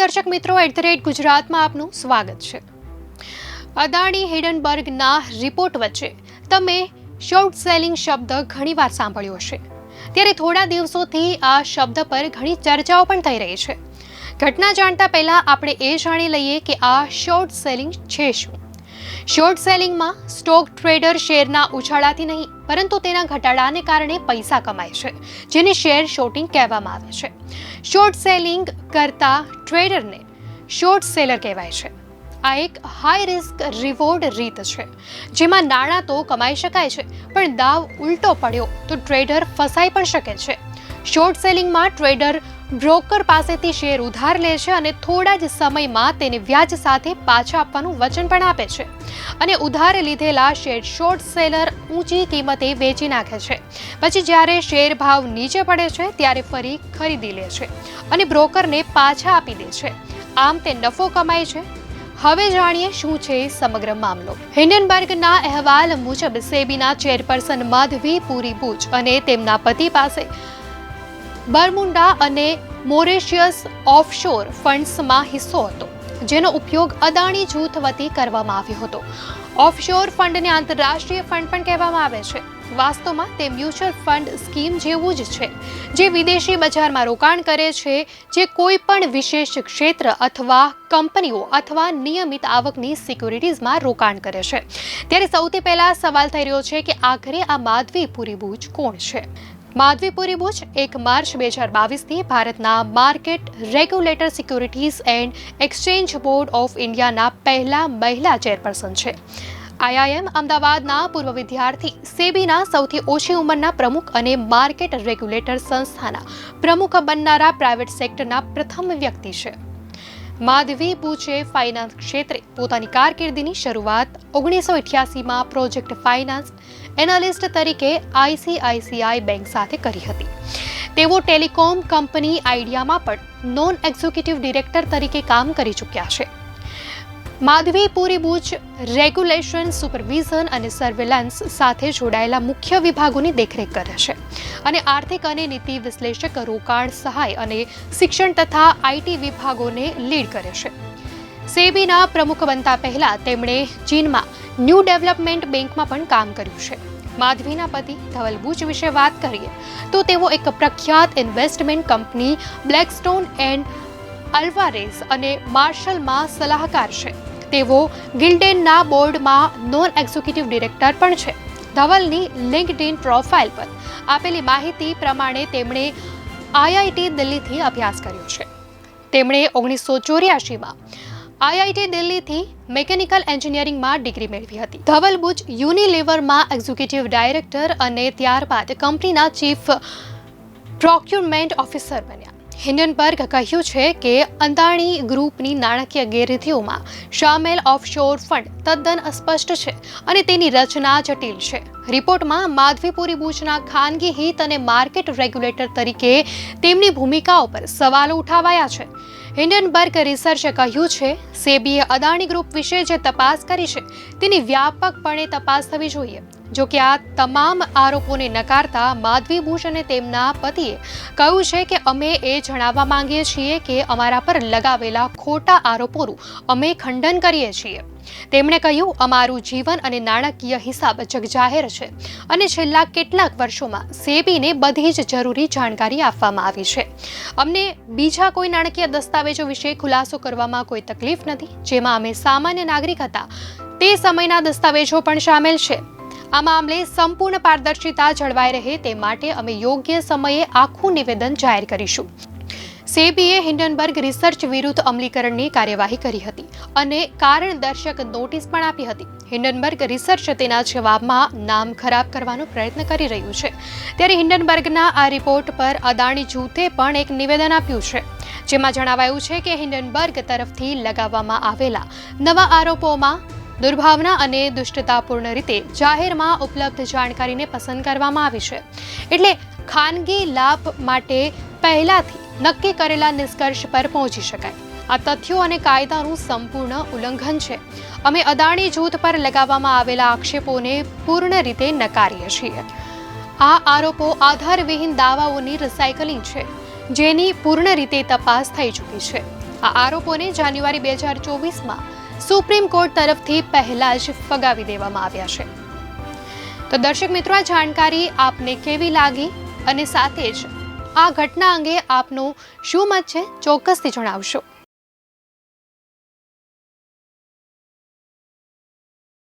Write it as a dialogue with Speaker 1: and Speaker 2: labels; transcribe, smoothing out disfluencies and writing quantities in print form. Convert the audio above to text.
Speaker 1: દર્શક મિત્રો @ગુજરાતમાં આપનું સ્વાગત છે। અદાણી હિંડનબર્ગના રિપોર્ટ વચ્ચે તમે શોર્ટ સેલિંગ શબ્દ ઘણીવાર સાંભળ્યો હશે, ત્યારે થોડા દિવસોથી આ શબ્દ પર ઘણી ચર્ચાઓ પણ થઈ રહી છે। ઘટના જાણતા પહેલા આપણે એ જાણી લઈએ કે આ શોર્ટ સેલિંગ છે શું। શોર્ટ સેલિંગમાં સ્ટોક ટ્રેડર શેરના ઉછાળાથી નહીં પરંતુ તેના ઘટાડાને કારણે પૈસા કમાય છે, જેને શેર શોર્ટિંગ કહેવામાં આવે છે। શોર્ટ સેલિંગ કરતા ટ્રેડરને શોર્ટ સેલર કહેવાય છે। આ એક હાઈ રિસ્ક રિવોર્ડ રીત છે, જેમાં નાણાં તો કમાઈ શકાય છે, પણ દાવ ઉલટો પડ્યો તો ટ્રેડર ફસાઈ પણ શકે છે। શોર્ટ સેલિંગમાં ટ્રેડર બ્રોકર પાસેથી શેર ઉધાર લે છે અને થોડા જ સમયમાં તેને વ્યાજ સાથે પાછા આપવાનું વચન પણ આપે છે, અને ઉધાર લીધેલા શેર શોર્ટ સેલર ઊંચી કિંમતે વેચી નાખે છે। પછી જ્યારે શેર ભાવ નીચે પડે છે ત્યારે ફરી ખરીદી લે છે અને બ્રોકરને પાછા આપી દે છે। આમ તે નફો કમાય છે। હવે જાણીએ શું છે સમગ્ર મામલો। હિંડનબર્ગના અહેવાલ મુજબ સેબીના ચેરપર્સન માધવી પુરી બુચ અને તેમના પતિ પાસે બર્મુડા અને મોરેશિયસ ઓફશોર ફંડ્સમાં હિસ્સો હતો, જેનો ઉપયોગ અદાણી જૂથ વતી કરવામાં આવ્યો હતો। ઓફશોર ફંડને આંતરરાષ્ટ્રીય ફંડ પણ કહેવામાં આવે છે। વાસ્તવમાં તે મ્યુચ્યુઅલ ફંડ સ્કીમ જેવું જ છે, જે વિદેશી બજારમાં રોકાણ કરે છે, જે કોઈ પણ વિશેષ ક્ષેત્ર અથવા કંપનીઓ અથવા નિયમિત આવકની સિક્યુરિટીઝમાં રોકાણ કરે છે। ત્યારે સૌથી પહેલા સવાલ થઈ રહ્યો છે કે આખરે આ માધવી પુરી બુચ કોણ છે। માધવી પુરી બુચ 1 માર્ચ 2022થી ભારતના market regulator securities and exchange board of ઇન્ડિયાના પહેલા મહિલા ચેરપર્સન છે। IIM અમદાવાદના પૂર્વ વિદ્યાર્થી, સેબીના સૌથી ઓછી ઉંમરના પ્રમુખ અને માર્કેટ રેગ્યુલેટર સંસ્થાના પ્રમુખ બનનારા પ્રાઇવેટ સેક્ટરના પ્રથમ વ્યક્તિ છે। માધવી બુચે ફાઇનાન્સ ક્ષેત્રે પોતાની કારકિર્દીની શરૂઆત 1988માં પ્રોજેક્ટ ફાઇનાન્સ એનાલિસ્ટ તરીકે ICICI બેંક સાથે કરી હતી। તેઓ ટેલિકોમ કંપની આઈડિયામાં પણ નોન એક્ઝિક્યુટિવ ડિરેક્ટર તરીકે કામ કરી ચૂક્યા છે। માધવી પુરી બુચ રેગ્યુલેશન, સુપરવિઝન અને સર્વેલન્સ સાથે જોડાયેલા મુખ્ય વિભાગોની દેખરેખ કરે છે અને આર્થિક અને નીતિ વિશ્લેષક, રોકાણ, સહાય અને શિક્ષણ તથા IT વિભાગોને લીડ કરે છે। સેબીના પ્રમુખ બનતા પહેલા તેમણે ચીનમાં ન્યૂ ડેવલપમેન્ટ બેંકમાં પણ કામ કર્યું છે। માધવીના પતિ ધવલ બુચ વિશે વાત કરીએ તો તેઓ એક પ્રખ્યાત ઇન્વેસ્ટમેન્ટ કંપની બ્લેકસ્ટોન એન્ડ અલ્વારેઝ અને માર્શલમાં સલાહકાર છે। તેઓ ગિલ્ડેનના બોર્ડમાં નોન એક્ઝિક્યુટિવ ડિરેક્ટર પણ છે। ધવલની લિંક્ડઇન પ્રોફાઇલ પર આપેલી માહિતી પ્રમાણે તેમણે IIT દિલ્હીથી અભ્યાસ કર્યો છે। તેમણે 1984માં IIT દિલ્હીથી મિકેનિકલ એન્જિનિયરિંગમાં ડિગ્રી મેળવી હતી। ધવલ બુચ યુનિલિવરમાં એક્ઝિક્યુટિવ ડાયરેક્ટર અને ત્યારબાદ કંપનીના ચીફ પ્રોક્યુરમેન્ટ ઓફિસર બન્યા। હિંડનબર્ગ કહ્યું છે કે અદાણી ગ્રુપની નાણાકીય ગેરરીતિઓમાં સામેલ ઓફશોર ફંડ તદ્દન અસ્પષ્ટ છે અને તેની રચના જટિલ છે। રિપોર્ટમાં માધવી પુરી બુચના ખાનગી હિત અને માર્કેટ રેગ્યુલેટર તરીકે તેમની ભૂમિકાઓ પર સવાલો ઉઠાવાયા છે। હિંડનબર્ગ રિસર્ચે કહ્યું છે, સેબીએ અદાણી ગ્રુપ વિશે જે તપાસ કરી છે તેની વ્યાપકપણે તપાસ થવી જોઈએ। જો કે આ તમામ આરોપોને નકારતા માધવી બુચ અને તેમના પતિએ કહ્યું છે કે અમે એ જણાવવા માંગીએ છીએ કે અમારા પર લગાવેલા ખોટા આરોપોનું અમે ખંડન કરીએ છીએ। તેમણે કહ્યું, અમારું જીવન અને નાણાકીય હિસાબ જગજાહેર છે અને છેલ્લા કેટલાક વર્ષોમાં સેબીને બધી જ જરૂરી જાણકારી આપવામાં આવી છે। અમને બીજા કોઈ નાણાકીય દસ્તાવેજો વિશે ખુલાસો કરવામાં કોઈ તકલીફ નથી, જેમાં અમે સામાન્ય નાગરિક હતા તે સમયના દસ્તાવેજો પણ સામેલ છે। આ મામલે સંપૂર્ણ પારદર્શિતા જળવાઈ રહે તે માટે અમે યોગ્ય સમયે આખું નિવેદન જાહેર કરીશું। સેબીએ હિંડનબર્ગ રિસર્ચ વિરુદ્ધ અમલીકરણની કાર્યવાહી કરી હતી અને કારણદર્શક નોટિસ પણ આપી હતી। હિંડનબર્ગ રિસર્ચ તેના જવાબમાં નામ ખરાબ કરવાનો પ્રયત્ન કરી રહ્યું છે। ત્યારે હિંડનબર્ગના આ રિપોર્ટ પર અદાણી જૂથે પણ એક નિવેદન આપ્યું છે, જેમાં જણાવાયું છે કે હિંડનબર્ગ તરફથી લગાવવામાં આવેલા નવા આરોપોમાં દુર્ભાવના અને દુષ્ટતાપૂર્ણ રીતે જાહેરમાં ઉપલબ્ધ જાણકારીને પસંદ કરવામાં આવી છે, એટલે ખાનગી લાભ માટે પહેલાથી નક્કી કરેલા નિષ્કર્ષ પર પહોંચી શકાય। આ તથ્યો અને કાયદાનું સંપૂર્ણ ઉલ્લંઘન છે। અમે અદાણી જૂથ પર લગાવવામાં આવેલા આક્ષેપોને પૂર્ણ રીતે નકારીએ છીએ। આ આરોપો આધારવિહીન દાવાઓની રિસાયકલિંગ છે, જેની પૂર્ણ રીતે તપાસ થઈ ચૂકી છે। આ આરોપોને જાન્યુઆરી 2024માં સુપ્રીમ કોર્ટ તરફથી પહેલા જ ફગાવી દેવામાં આવ્યા છે. તો દર્શક મિત્રો, આ જાણકારી આપને કેવી લાગી અને સાથે જ આ ઘટના અંગે આપનો શું મત છે ચોક્કસથી જણાવશો.